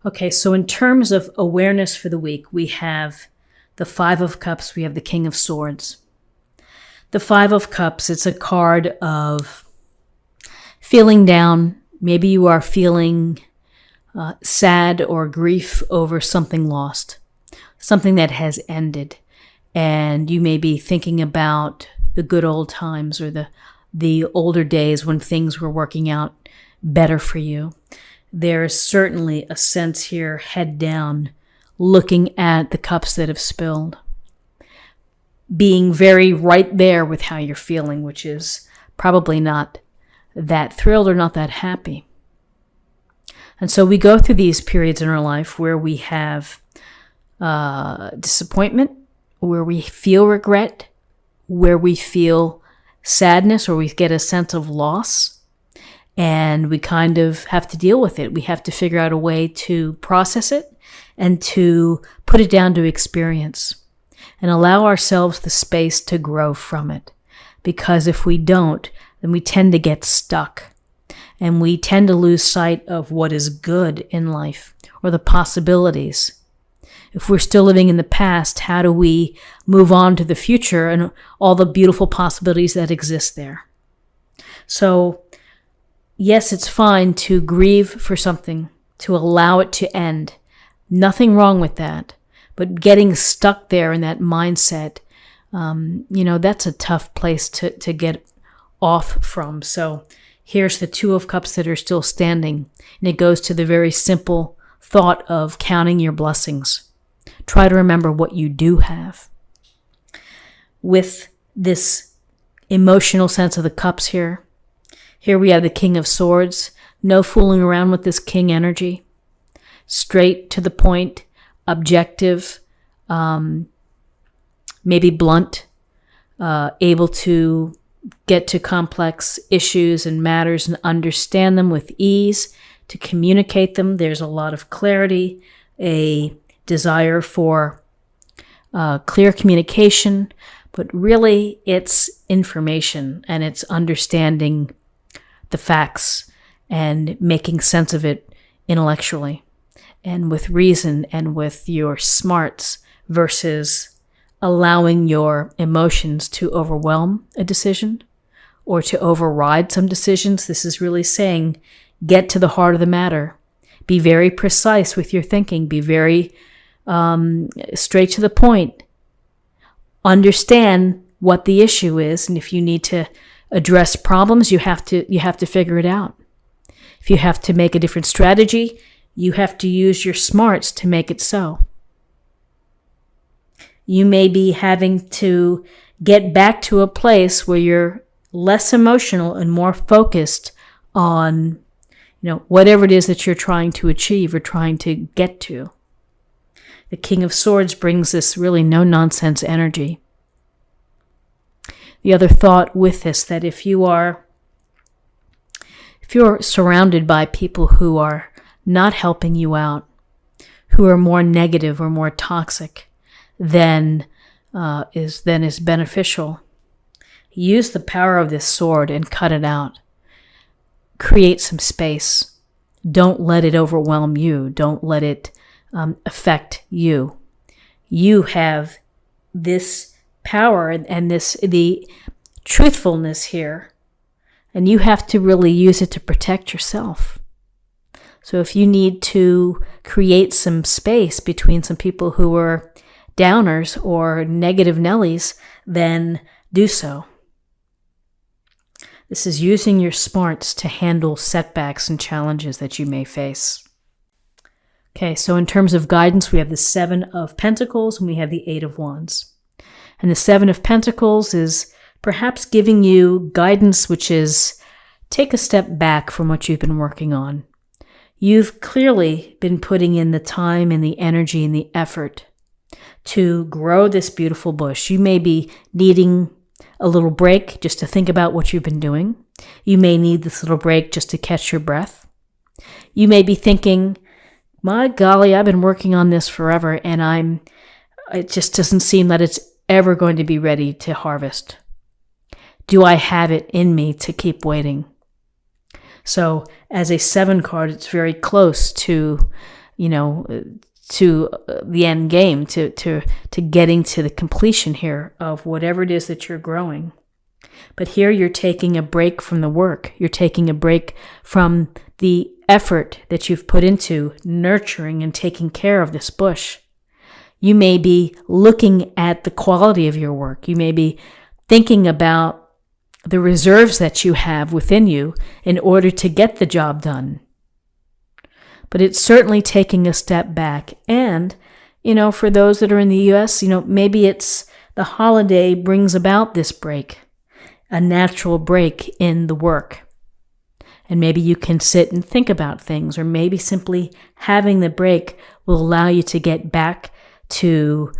Okay, so in terms of awareness for the week, we have the Five of Cups, we have the King of Swords. The Five of Cups, it's a card of feeling down. Maybe you are feeling sad or grief over something lost, something that has ended. And you may be thinking about the good old times or the older days when things were working out better for you. There is certainly a sense here, head down, looking at the cups that have spilled. Being very right there with how you're feeling, which is probably not that thrilled or not that happy. And so we go through these periods in our life where we have disappointment, where we feel regret, where we feel sadness, or we get a sense of loss. And we kind of have to deal with it. We have to figure out a way to process it and to put it down to experience and allow ourselves the space to grow from it. Because if we don't, then we tend to get stuck and we tend to lose sight of what is good in life or the possibilities. If we're still living in the past, how do we move on to the future and all the beautiful possibilities that exist there? So, yes, it's fine to grieve for something, to allow it to end. Nothing wrong with that. But getting stuck there in that mindset, that's a tough place to get off from. So here's the Two of Cups that are still standing. And it goes to the very simple thought of counting your blessings. Try to remember what you do have. With this emotional sense of the cups here we have the King of Swords. No fooling around with this king energy. Straight to the point, objective, maybe blunt, able to get to complex issues and matters and understand them with ease, to communicate them. There's a lot of clarity, a desire for clear communication, but really it's information and it's understanding the facts and making sense of it intellectually and with reason and with your smarts versus allowing your emotions to overwhelm a decision or to override some decisions. This is really saying, get to the heart of the matter. Be very precise with your thinking. Be very straight to the point. Understand what the issue is, and if you need to address problems, you have to figure it out. If you have to make a different strategy, you have to use your smarts to make it so. You may be having to get back to a place where you're less emotional and more focused on, whatever it is that you're trying to achieve or trying to get to. The King of Swords brings this really no-nonsense energy. The other thought with this, that if you're surrounded by people who are not helping you out, who are more negative or more toxic than is beneficial, use the power of this sword and cut it out. Create some space. Don't let it overwhelm you. Don't let it affect you. You have this power and the truthfulness here, and you have to really use it to protect yourself. So if you need to create some space between some people who are downers or negative Nellies, then do so. This is using your smarts to handle setbacks and challenges that you may face. Okay, so in terms of guidance, we have the Seven of Pentacles and we have the Eight of Wands. And the Seven of Pentacles is perhaps giving you guidance, which is take a step back from what you've been working on. You've clearly been putting in the time and the energy and the effort to grow this beautiful bush. You may be needing a little break just to think about what you've been doing. You may need this little break just to catch your breath. You may be thinking, my golly, I've been working on this forever and it just doesn't seem that it's ever going to be ready to harvest. Do I have it in me to keep waiting? So as a 7 card, it's very close to to the end game, to getting to the completion here of whatever it is that you're growing. But here you're taking a break from the work. You're taking a break from the effort that you've put into nurturing and taking care of this bush. You may be looking at the quality of your work. You may be thinking about the reserves that you have within you in order to get the job done. But it's certainly taking a step back. And, for those that are in the U.S., maybe it's the holiday brings about this break, a natural break in the work. And maybe you can sit and think about things, or maybe simply having the break will allow you to get back to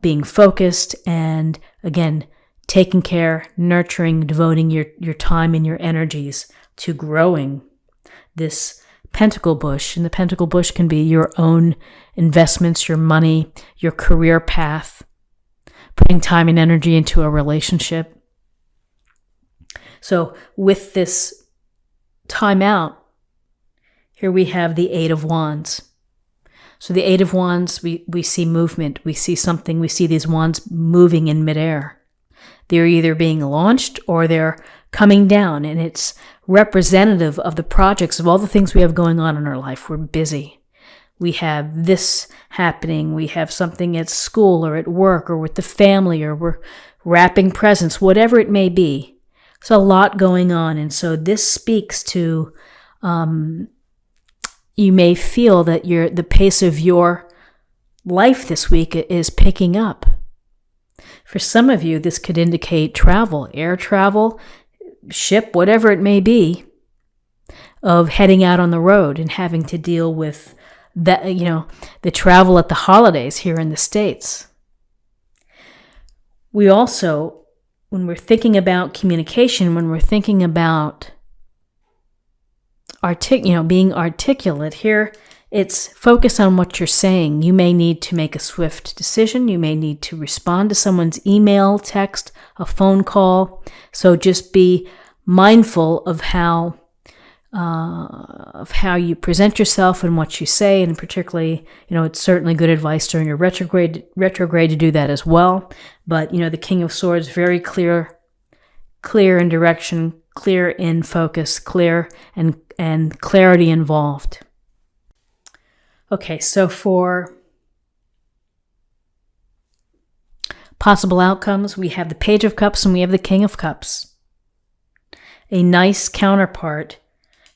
being focused and, again, taking care, nurturing, devoting your time and your energies to growing this pentacle bush. And the pentacle bush can be your own investments, your money, your career path, putting time and energy into a relationship. So with this time out, here we have the Eight of Wands. So the Eight of Wands, we see movement, we see something, we see these wands moving in midair. They're either being launched or they're coming down, and it's representative of the projects of all the things we have going on in our life. We're busy. We have this happening. We have something at school or at work or with the family, or we're wrapping presents, whatever it may be. There's a lot going on. And so this speaks to, you may feel that the pace of your life this week is picking up. For some of you, this could indicate travel, air travel, ship, whatever it may be, of heading out on the road and having to deal with that, the travel at the holidays here in the States. We also, when we're thinking about communication, when we're thinking about being articulate here, it's focus on what you're saying. You may need to make a swift decision. You may need to respond to someone's email, text, a phone call. So just be mindful of how you present yourself and what you say, and particularly, it's certainly good advice during your retrograde to do that as well. But the King of Swords, very clear in direction, clear in focus, clear and clarity involved. Okay, so for possible outcomes, we have the Page of Cups and we have the King of Cups. A nice counterpart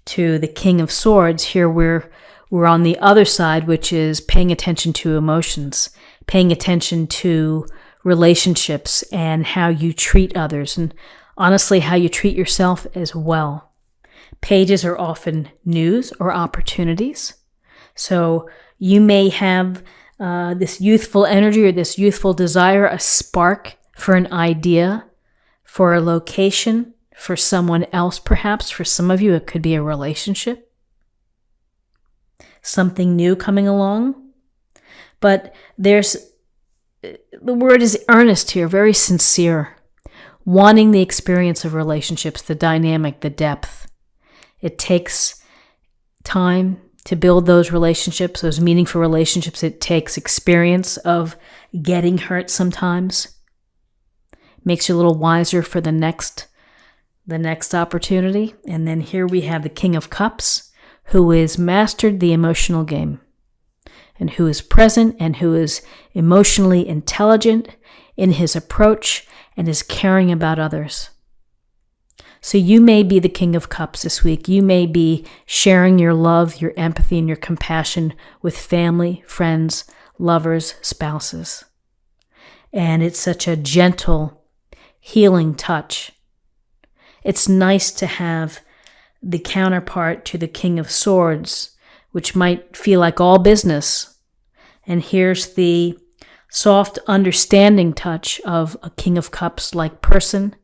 to the King of Swords. Here we're on the other side, which is paying attention to emotions, paying attention to relationships and how you treat others, and honestly, how you treat yourself as well. Pages are often news or opportunities. So you may have this youthful energy or this youthful desire, a spark for an idea, for a location, for someone else perhaps. For some of you, it could be a relationship, something new coming along. But the word is earnest here, very sincere, wanting the experience of relationships, the dynamic, the depth. It takes time to build those relationships, those meaningful relationships. It takes experience of getting hurt sometimes. Makes you a little wiser for the next opportunity. And then here we have the King of Cups, who has mastered the emotional game, and who is present and who is emotionally intelligent in his approach and is caring about others. So you may be the King of Cups this week. You may be sharing your love, your empathy, and your compassion with family, friends, lovers, spouses. And it's such a gentle, healing touch. It's nice to have the counterpart to the King of Swords, which might feel like all business. And here's the soft, understanding touch of a King of Cups-like person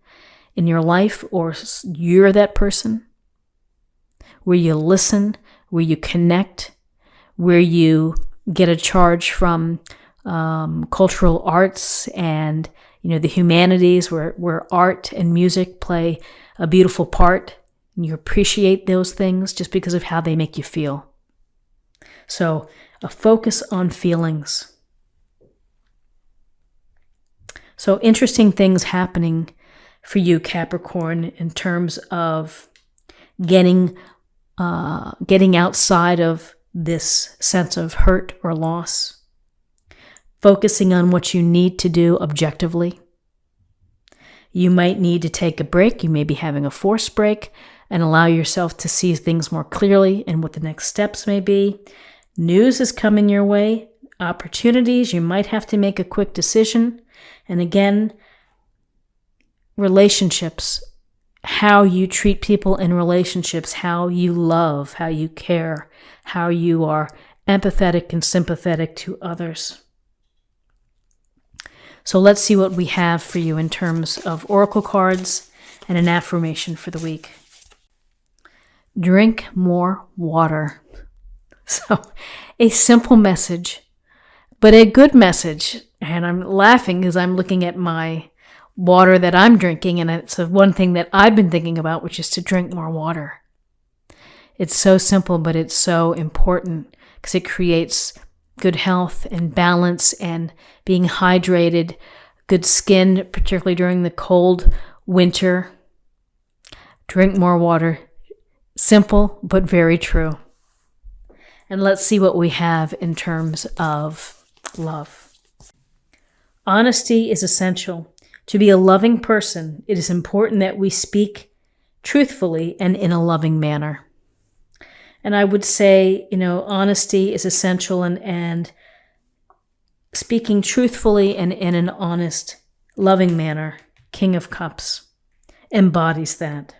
in your life, or you're that person, where you listen, where you connect, where you get a charge from cultural arts and the humanities, where art and music play a beautiful part, and you appreciate those things just because of how they make you feel. So a focus on feelings. So interesting things happening for you, Capricorn, in terms of getting outside of this sense of hurt or loss, focusing on what you need to do objectively. You might need to take a break. You may be having a forced break and allow yourself to see things more clearly and what the next steps may be. News is coming your way, opportunities. You might have to make a quick decision. And again, relationships, how you treat people in relationships, how you love, how you care, how you are empathetic and sympathetic to others. So let's see what we have for you in terms of oracle cards and an affirmation for the week. Drink more water. So a simple message, but a good message. And I'm laughing because I'm looking at my water that I'm drinking, and it's one thing that I've been thinking about, which is to drink more water. It's so simple, but it's so important because it creates good health and balance and being hydrated, good skin, particularly during the cold winter. Drink more water. Simple, but very true. And let's see what we have in terms of love. Honesty is essential. To be a loving person, it is important that we speak truthfully and in a loving manner. And I would say, honesty is essential, and speaking truthfully and in an honest, loving manner, King of Cups, embodies that.